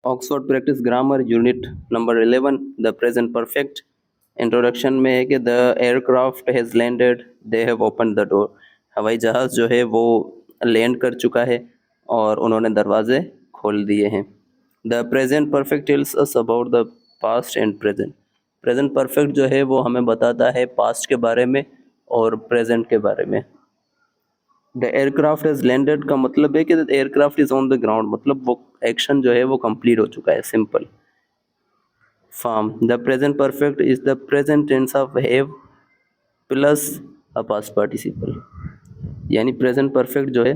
Oxford practice grammar unit number 11 the present perfect. Introduction में है कि the aircraft has landed, they have open the door. हवाई जहाज़ जो है वो लैंड कर चुका है और उन्होंने दरवाजे खोल दिए हैं। The present perfect tells us about the past and present. Present perfect जो है वो हमें बताता है पास्ट के बारे में और प्रेजेंट के बारे में। द एयरक्राफ्ट हैज़ लैंडेड का मतलब है कि aircraft is on the ground, मतलब वो एक्शन जो है वो कंप्लीट हो चुका है, simple. Form the present perfect is the present tense of have plus a past participle, यानी प्रेजेंट परफेक्ट जो है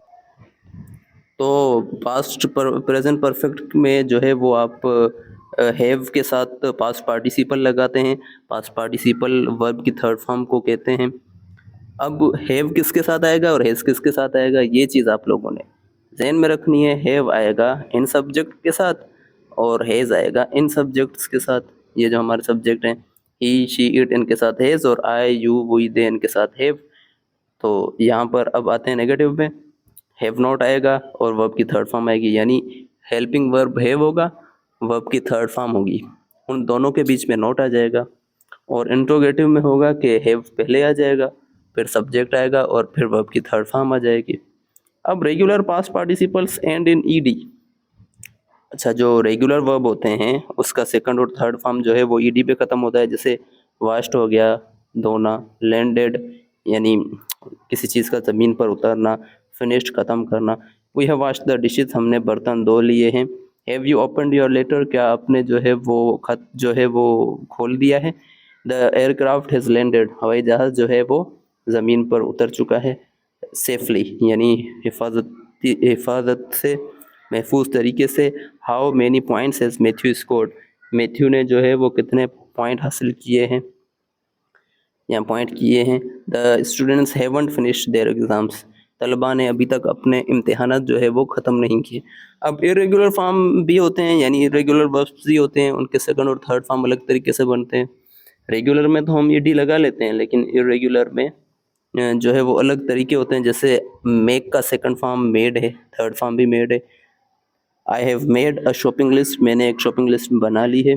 तो पास्ट प्रेजेंट परफेक्ट में जो है वो आप हैव के साथ पास्ट पार्टिसिपल लगाते हैं। पास्ट पार्टिसिपल वर्ब की थर्ड फॉर्म को कहते हैं। अब हैव किसके साथ आएगा और हैज़ किसके साथ आएगा, ये चीज़ आप लोगों ने ज़हन में रखनी है। हैव आएगा इन सब्जेक्ट के साथ और हैज़ आएगा इन सब्जेक्ट्स के साथ। ये जो हमारे सब्जेक्ट हैं, ही शी इट इनके साथ हैज़, और आई यू वी दे इनके साथ हैव। तो यहाँ पर अब आते हैं नेगेटिव में। हैव नॉट आएगा और वर्ब की थर्ड फॉर्म आएगी, यानी हेल्पिंग वर्ब हैव होगा, वर्ब की थर्ड फॉर्म होगी, उन दोनों के बीच में नॉट आ जाएगा। और इंट्रोगेटिव में होगा कि हैव पहले आ जाएगा, फिर सब्जेक्ट आएगा और फिर वर्ब की थर्ड फॉर्म आ जाएगी। अब regular past participles and in ED. अच्छा, जो रेगुलर वर्ब होते हैं उसका सेकंड और थर्ड फॉर्म जो है वो ईडी पे ख़त्म होता है। जैसे वाश्ड हो गया, धोना, लैंडेड यानी किसी चीज़ का ज़मीन पर उतरना, फिनिश्ड ख़त्म करना। We have washed the dishes, हमने बर्तन धो लिए हैं। Have you opened your letter, क्या आपने जो है वो खत जो है वो खोल दिया है। द एयरक्राफ्ट हैज़ लैंडेड, हवाई जहाज़ जो है वो ज़मीन पर उतर चुका है। सेफली यानी हिफाजत से, महफूज तरीके से। How many points has Matthew scored, Matthew ने जो है वो कितने पॉइंट हासिल किए हैं या पॉइंट किए हैं। The students haven't finished their exams, तलबा ने अभी तक अपने इम्तिहानात जो है वो ख़त्म नहीं किए। अब इरेगुलर फॉर्म भी होते हैं, यानी इरेगुलर वर्ब्स भी होते हैं, उनके सेकंड और थर्ड फॉर्म अलग तरीके से बनते हैं। रेगुलर में तो हम ईडी लगा लेते हैं, लेकिन इरेगुलर में जो है वो अलग तरीके होते हैं। जैसे मेक का सेकंड फॉर्म मेड है, थर्ड फॉर्म भी मेड है। I have made a shopping list, मैंने एक शॉपिंग लिस्ट बना ली है।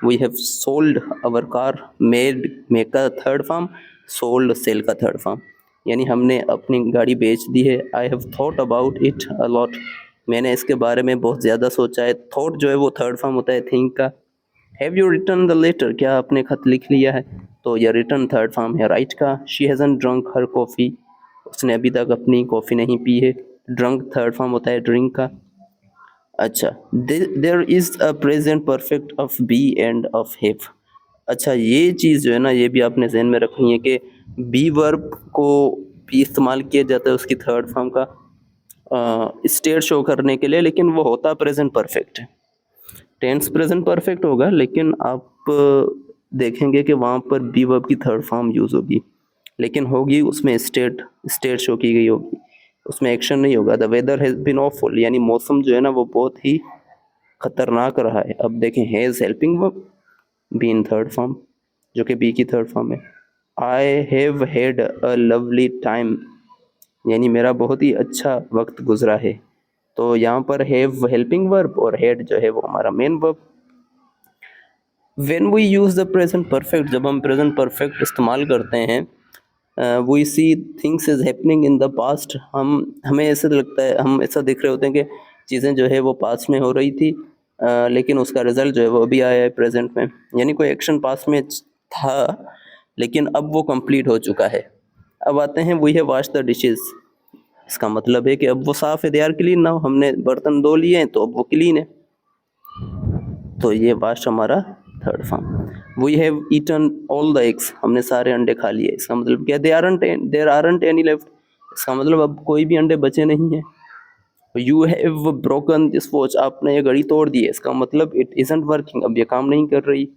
We have sold our car, made make का थर्ड फॉर्म, सोल्ड सेल का थर्ड फॉर्म, यानी हमने अपनी गाड़ी बेच दी है। I have thought about it a lot, मैंने इसके बारे में बहुत ज़्यादा सोचा है। थॉट जो है वो थर्ड फॉर्म होता है थिंक का। Have you return the letter, क्या आपने खत लिख लिया है, तो यह रिटर्न थर्ड फॉर्म है राइट का। She hasn't drunk her coffee, उसने अभी तक अपनी कॉफ़ी नहीं पी है, ड्रंक थर्ड फॉर्म होता है ड्रिंक का। अच्छा, there is a present perfect of be and of have. अच्छा, ये चीज़ जो है ना, ये भी आपने ज़हन में रखनी है कि बी वर्ब को भी इस्तेमाल किया जाता है उसकी थर्ड फॉर्म का स्टेट शो करने के लिए, लेकिन वो होता प्रेजेंट परफेक्ट है। टेंस प्रेजेंट परफेक्ट होगा, लेकिन आप देखेंगे कि वहाँ पर बी वर्ब की थर्ड फॉर्म यूज़ होगी, लेकिन होगी उसमें स्टेट शो की गई होगी, उसमें एक्शन नहीं होगा। The weather has been awful, यानी मौसम जो है ना वो बहुत ही खतरनाक रहा है। अब देखें, has helping verb, be in third form, जो कि बी की थर्ड फॉर्म है। I have had a lovely time, यानी मेरा बहुत ही अच्छा वक्त गुजरा है। तो यहाँ पर हैव हेल्पिंग वर्ब और हैड जो है वो हमारा main verb. When we use the present perfect, जब हम प्रेजेंट परफेक्ट इस्तेमाल करते हैं, we see things is happening in the past, हमें ऐसा लगता है, हम ऐसा देख रहे होते हैं कि चीज़ें जो है वो पास्ट में हो रही थी, लेकिन उसका रिजल्ट जो है वो अभी आया है प्रेजेंट में, यानी कोई एक्शन पास्ट में था लेकिन अब वो कंप्लीट हो चुका है। अब आते हैं we have washed the dishes, इसका मतलब है कि अब वो साफ़ है, दे आर क्लीन नाउ, हमने बर्तन धो लिए हैं तो अब वो क्लीन है। तो ये वाश हमारा third form. We have eaten all the eggs, हमने सारे अंडे खा लिए, इसका मतलब क्या, देयर आरंट एनी लेफ्ट, इसका मतलब अब कोई भी अंडे बचे नहीं हैं। You have broken this watch, आपने ये घड़ी तोड़ दी है, इसका मतलब इट इजंट वर्किंग, अब ये काम नहीं कर रही।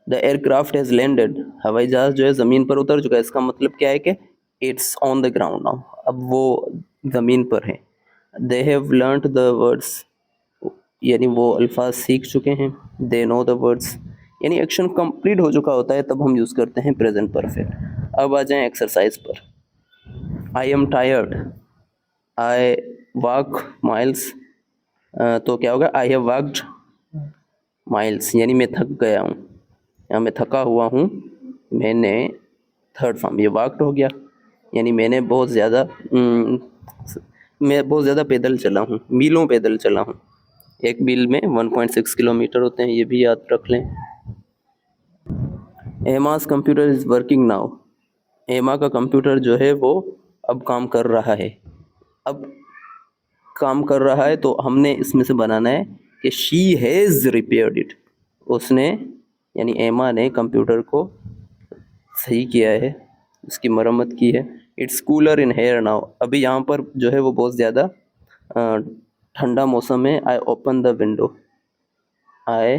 द एयरक्राफ्ट हैज़ लैंडेड, हवाई जहाज जो है ज़मीन पर उतर चुका है, इसका मतलब क्या है कि it's on the ground now, अब वो ज़मीन पर है। They have learned the words, यानी वो अल्फाज सीख चुके हैं। दे नो द वर्ड्स, यानी एक्शन कंप्लीट हो चुका होता है, तब हम यूज़ करते हैं प्रेजेंट परफेक्ट। अब आ जाएं एक्सरसाइज पर। I am tired, I walk miles, तो क्या होगा, आई हैव वर्कड माइल्स, यानी मैं थक गया हूँ या मैं थका हुआ हूँ। मैंने थर्ड फॉर्म, ये वर्कड हो गया, यानी मैंने बहुत ज़्यादा मैं बहुत ज़्यादा पैदल चला हूँ, मीलों पैदल चला हूँ। एक मील में 1.6 किलोमीटर होते हैं, ये भी याद रख लें। एमास कंप्यूटर इज़ वर्किंग नाउ, एमा का कंप्यूटर जो है वो अब काम कर रहा है। अब काम कर रहा है तो हमने इसमें से बनाना है कि शी हैज़ रिपेयर्ड इट, उसने यानी एमा ने कंप्यूटर को सही किया है, उसकी मरम्मत की है। It's cooler in here now, अभी यहाँ पर जो है वो बहुत ज़्यादा ठंडा मौसम है। I open the window, I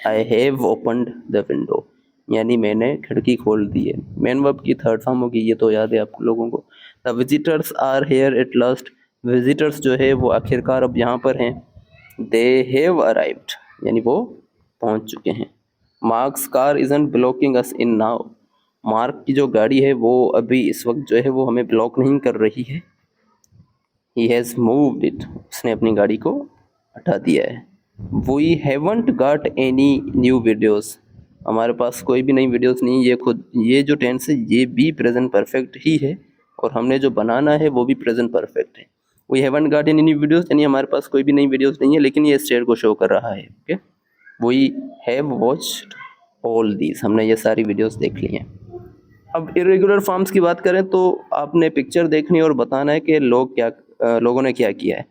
I have opened the window, यानी मैंने खिड़की खोल दी है। मेन वर्ब की थर्ड फॉर्म होगी, ये तो याद है आप लोगों को। The visitors are here at last, visitors जो है वो आखिरकार अब यहाँ पर हैं। दे हैव अराइव्ड, यानी वो पहुँच चुके हैं। Marks car isn't blocking us in now, mark की जो गाड़ी है वो अभी इस वक्त जो है वो हमें ब्लॉक नहीं कर रही है। ही हैज़ मूव्ड इट, उसने अपनी गाड़ी को हटा दिया है। We haven't got any new videos, हमारे पास कोई भी नई वीडियोस नहीं। ये खुद ये जो टेंस है ये भी प्रेजेंट परफेक्ट ही है, और हमने जो बनाना है वो भी प्रेजेंट परफेक्ट है। We haven't got any new videos, यानी हमारे पास कोई भी नई वीडियोस नहीं है, लेकिन ये स्टेट को शो कर रहा है। Okay, we have watched all these, हमने ये सारी वीडियोस देख ली हैं। अब इरेगुलर फॉर्म्स की बात करें तो आपने पिक्चर देखनी और बताना है कि लोगों ने क्या किया है।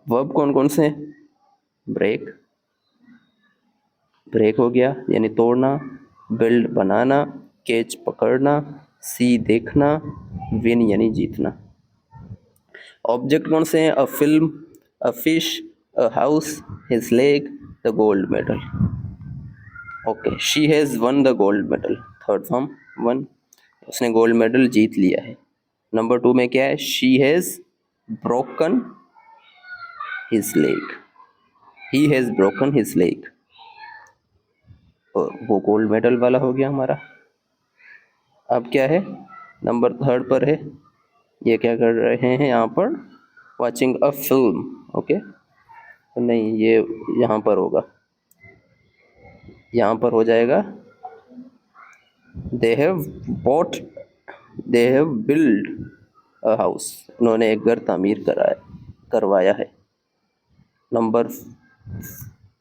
वर्ब कौन कौन से हैं? ब्रेक, ब्रेक हो गया यानी तोड़ना। बिल्ड बनाना, कैच पकड़ना, सी देखना, विन यानी जीतना। ऑब्जेक्ट कौन से हैं? A film, a fish, a house, his leg, the gold medal. Okay, she has one the gold medal, third form one, उसने गोल्ड मेडल जीत लिया है। नंबर 2 में क्या है? She has broken his leg, he has broken his leg, और वो gold medal वाला हो गया हमारा। अब क्या है? नंबर 3 पर है, ये क्या कर रहे हैं यहाँ पर? Watching a film. ओके, नहीं ये यहाँ पर होगा, यहाँ पर हो जाएगा they have bought, they have build a house, उन्होंने एक घर तामीर करवाया है। नंबर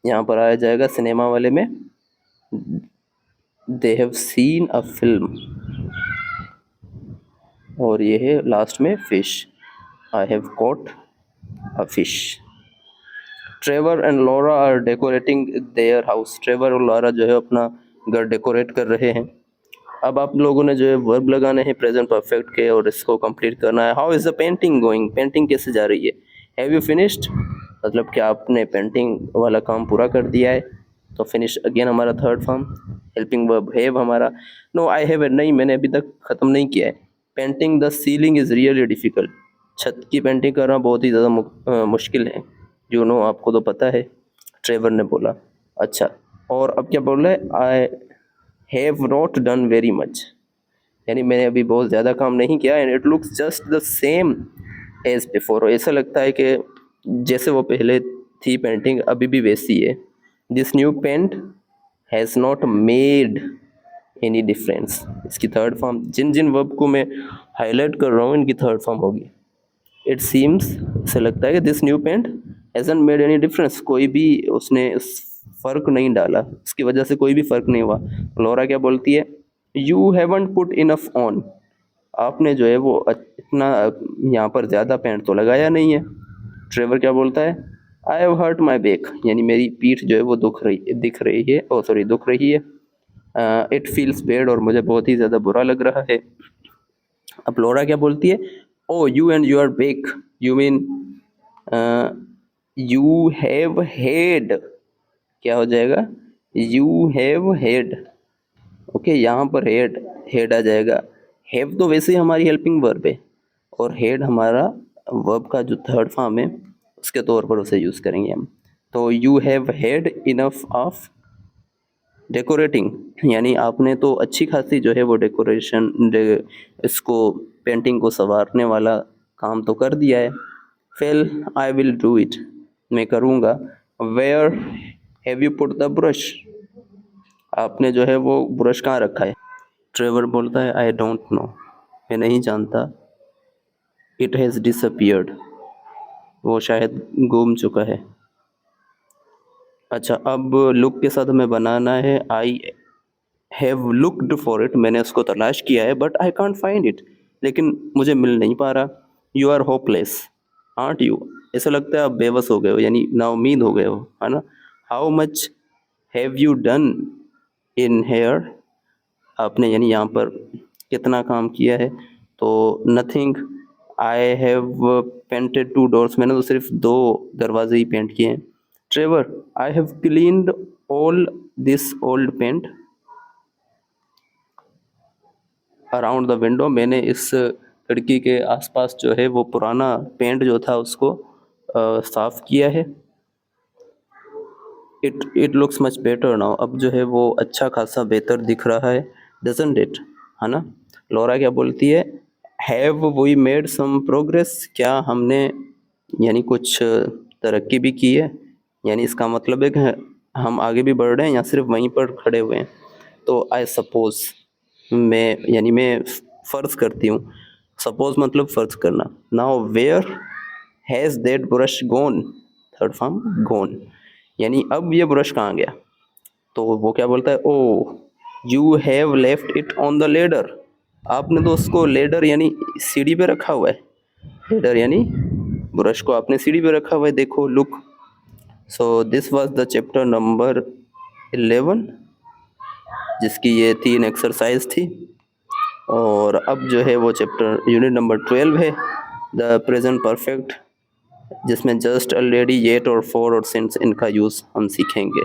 यहाँ पर आया जाएगा सिनेमा वाले में, they have seen a film, और ये है लास्ट में fish, I have caught a fish. Trevor and Laura are decorating their house, Trevor और लॉरा जो है अपना घर डेकोरेट कर रहे हैं। अब आप लोगों ने जो है वर्ब लगाने हैं प्रेजेंट परफेक्ट के, और इसको कंप्लीट करना है। How is the painting going, painting कैसे जा रही है? हैव यू फिनिश्ड, मतलब कि आपने पेंटिंग वाला काम पूरा कर दिया है, तो फिनिश अगेन हमारा third form. Helping verb have हमारा, नो आई हैव, नहीं मैंने अभी तक ख़त्म नहीं किया है। Painting the ceiling is really difficult, छत की पेंटिंग करना बहुत ही ज़्यादा मुश्किल है। यू नो, आपको तो पता है, ट्रेवर ने बोला। अच्छा, और अब क्या बोल रहा है? I have not done very much, यानी मैंने अभी बहुत ज़्यादा काम नहीं किया। And it looks just the same as before, ऐसा लगता है कि जैसे वो पहले थी पेंटिंग अभी भी वैसी है। This new paint has not made any difference, इसकी थर्ड फॉर्म, जिन जिन वर्ब को मैं हाईलाइट कर रहा हूँ इनकी थर्ड फॉर्म होगी। इट सीम्स, ऐसा लगता है कि this new paint hasn't made any difference, कोई भी उसने फ़र्क नहीं डाला, उसकी वजह से कोई भी फ़र्क नहीं हुआ। लॉरा क्या बोलती है? You haven't put enough on, आपने जो है वो इतना यहाँ पर ज़्यादा पेंट तो लगाया नहीं है। ट्रेवर क्या बोलता है? I have hurt my back, यानी मेरी पीठ जो है वो दुख रही है। इट फील्स बैड, और मुझे बहुत ही ज़्यादा बुरा लग रहा है। अब लॉरा क्या बोलती है? Oh you and your back, you mean you have head, क्या हो जाएगा? You have head. ओके, यहाँ पर हेड, हेड आ जाएगा। हैव तो वैसे ही हमारी हेल्पिंग वर्ब है, और हेड हमारा वर्ब का जो थर्ड फॉर्म है उसके तौर पर उसे यूज़ करेंगे हम। तो you have head enough of decorating, यानी आपने तो अच्छी खासी जो है वो इसको पेंटिंग को संवारने वाला काम तो कर दिया है। Fail I will do it, मैं करूँगा। Where have you put the brush, आपने जो है वो ब्रश कहाँ रखा है। ट्रेवर बोलता है आई डोंट नो, मैं नहीं जानता। इट हैज़ डिसअपियर्ड, वो शायद गुम चुका है। अच्छा, अब लुक के साथ हमें बनाना है I have looked for it, मैंने उसको तलाश किया है, but I can't find it, लेकिन मुझे मिल नहीं पा रहा। You are hopeless aren't you, ऐसा लगता है आप बेबस हो गए हो, यानी नाउमीद हो गए हो, है ना। How much have you done in here, आपने यानी यहाँ पर कितना काम किया है। तो nothing, I have painted 2 doors, मैंने तो सिर्फ 2 दरवाजे ही पेंट किए हैं। Trevor I have cleaned all this old paint around the window, मैंने इस खिड़की के आसपास जो है वो पुराना पेंट जो था उसको साफ किया है। It looks much better now, अब जो है वो अच्छा खासा बेहतर दिख रहा है। डजंट इट, है ना। लॉरा क्या बोलती है, have we made some progress, क्या हमने यानी कुछ तरक्की भी की है, यानी इसका मतलब है कि हम आगे भी बढ़ रहे हैं या सिर्फ वहीं पर खड़े हुए हैं। तो आई सपोज, मैं यानी मैं फ़र्ज़ करती हूँ, सपोज मतलब फ़र्ज़ करना। Now where has that brush gone, third form gone, यानी अब ये ब्रश कहाँ गया। तो वो क्या बोलता है, oh you have left it on the ladder, आपने तो उसको लेडर यानी सीढ़ी पे रखा हुआ है। लेडर यानी ब्रश को आपने सीढ़ी पे रखा हुआ है, देखो look. So this was the chapter number 11, जिसकी ये 3 एक्सरसाइज थी। और अब जो है वो चैप्टर यूनिट नंबर 12 है, द प्रेजेंट परफेक्ट, जिसमें जस्ट, ऑलरेडी, येट और फॉर और सिंस इनका यूज़ हम सीखेंगे।